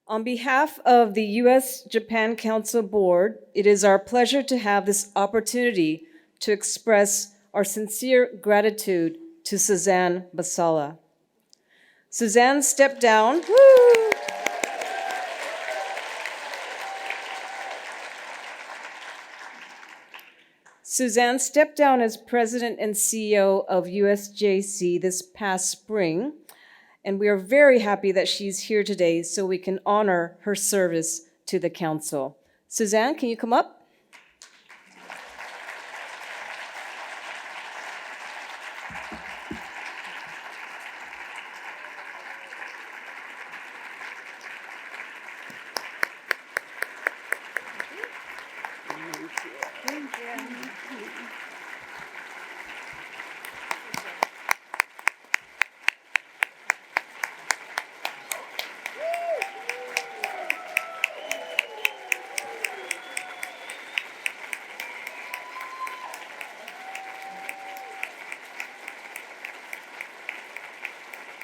On behalf of the U.S.-Japan Council Board, it is our pleasure to have this opportunity to express our sincere gratitude to Suzanne Basalla. Suzanne stepped down. Woo! Suzanne stepped down as president and CEO of USJC this past spring, and we are very happy that she's here today so we can honor her service to the council. Suzanne, can you come up?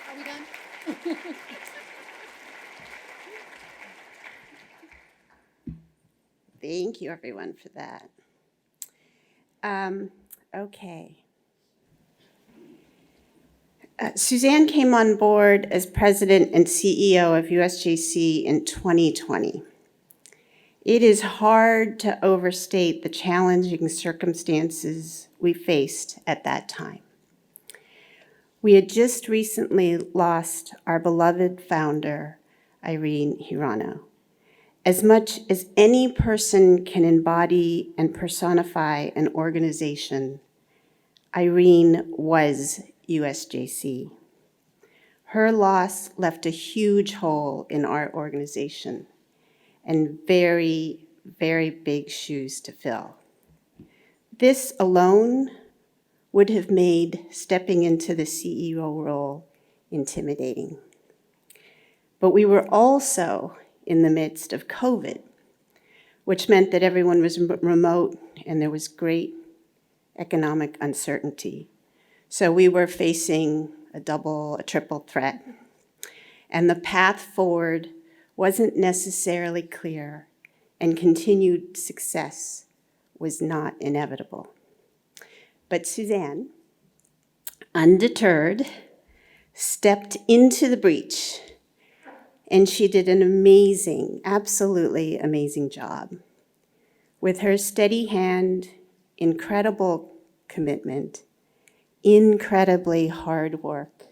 Are we done? Thank you, everyone, for that. Okay. Suzanne came on board as president and CEO of USJC in 2020. It is hard to overstate the challenging circumstances we faced at that time. We had just recently lost our beloved founder, Irene Hirano. As much as any person can embody and personify an organization, Irene was USJC. Her loss left a huge hole in our organization and very, very big shoes to fill. This alone would have made stepping into the CEO role intimidating. But we were also in the midst of COVID, which meant that everyone was remote and there was great economic uncertainty. So we were facing a triple threat. And the path forward wasn't necessarily clear, and continued success was not inevitable. But Suzanne, undeterred, stepped into the breach, and she did an amazing, absolutely amazing job. With her steady hand, incredible commitment, incredibly hard work,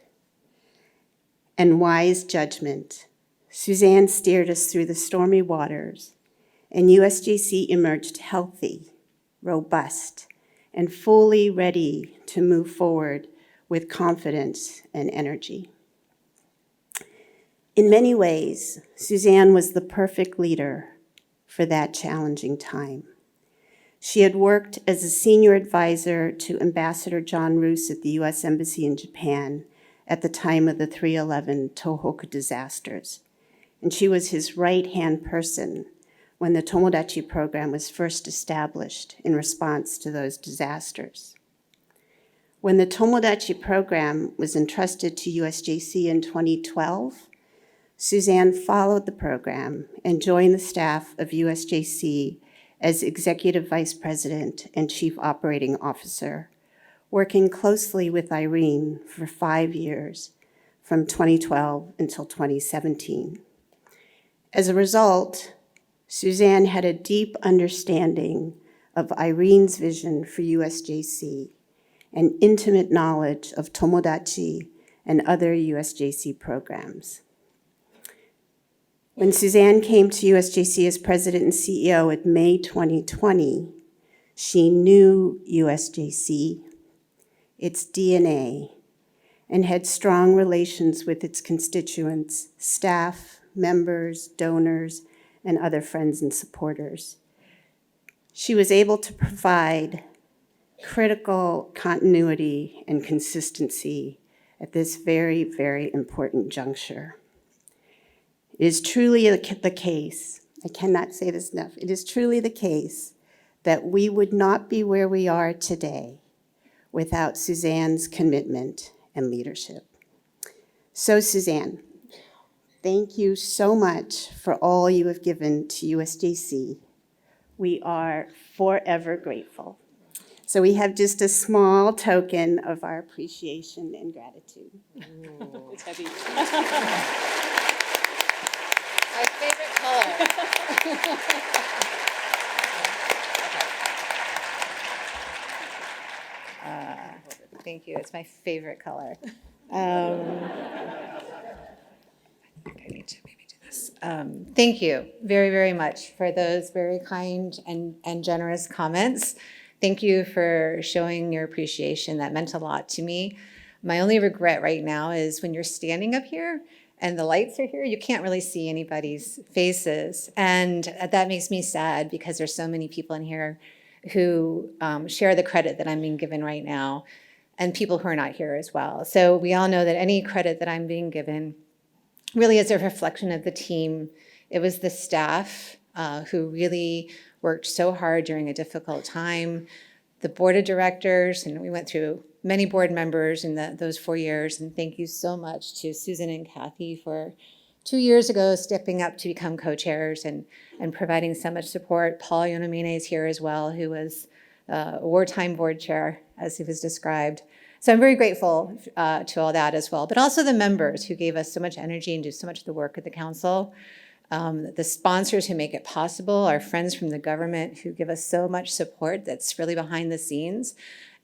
and wise judgment, Suzanne steered us through the stormy waters, and USJC emerged healthy, robust, and fully ready to move forward with confidence and energy. In many ways, Suzanne was the perfect leader for that challenging time. She had worked as a senior advisor to Ambassador John Roos at the U.S. Embassy in Japan at the time of the 3/11 Tohoku disasters, and she was his right-hand person when the Tomodachi program was first established in response to those disasters. When the Tomodachi program was entrusted to USJC in 2012, Suzanne followed the program and joined the staff of USJC as Executive Vice President and Chief Operating Officer, working closely with Irene for 5 years, from 2012 until 2017. As a result, Suzanne had a deep understanding of Irene's vision for USJC and intimate knowledge of Tomodachi and other USJC programs. When Suzanne came to USJC as president and CEO in May 2020, she knew USJC, its DNA, and had strong relations with its constituents, staff, members, donors, and other friends and supporters. She was able to provide critical continuity and consistency at this very, very important juncture. It is truly the case, I cannot say this enough, it is truly the case that we would not be where we are today without Suzanne's commitment and leadership. So Suzanne, Thank you so much for all you have given to USJC. We are forever grateful. So we have just a small token of our appreciation and gratitude. It's heavy. My favorite color. Thank you. It's my favorite color. I think I need to maybe do this. Thank you very, very much for those very kind and generous comments. Thank you for showing your appreciation. That meant a lot to me. My only regret right now is when you're standing up here and the lights are here, you can't really see anybody's faces. And that makes me sad because there's so many people in here who share the credit that I'm being given right now, and people who are not here as well. So we all know that any credit that I'm being given really is a reflection of the team. It was the staff who really worked so hard during a difficult time, the board of directors, and we went through many board members in those 4 years. And thank you so much to Susan and Kathy for 2 years ago stepping up to become co-chairs and providing so much support. Paul Yonomine is here as well, who was a wartime board chair, as he was described. So I'm very grateful to all that as well, but also the members who gave us so much energy and do so much of the work at the council, the sponsors who make it possible, our friends from the government who give us so much support that's really behind the scenes,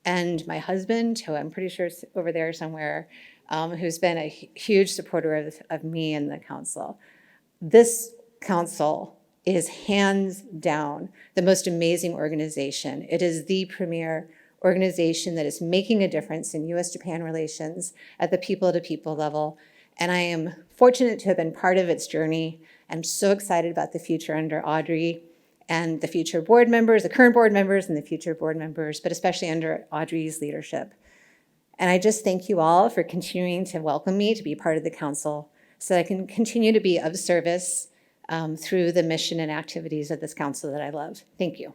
and my husband, who I'm pretty sure is over there somewhere, who's been a huge supporter of me and the council. This council is hands down the most amazing organization. It is the premier organization that is making a difference in U.S.-Japan relations at the people-to-people level. And I am fortunate to have been part of its journey. I'm so excited about the future under Audrey and the future board members, the current board members and the future board members, but especially under Audrey's leadership. And I just thank you all for continuing to welcome me to be part of the council so that I can continue to be of service through the mission and activities of this council that I love. Thank you.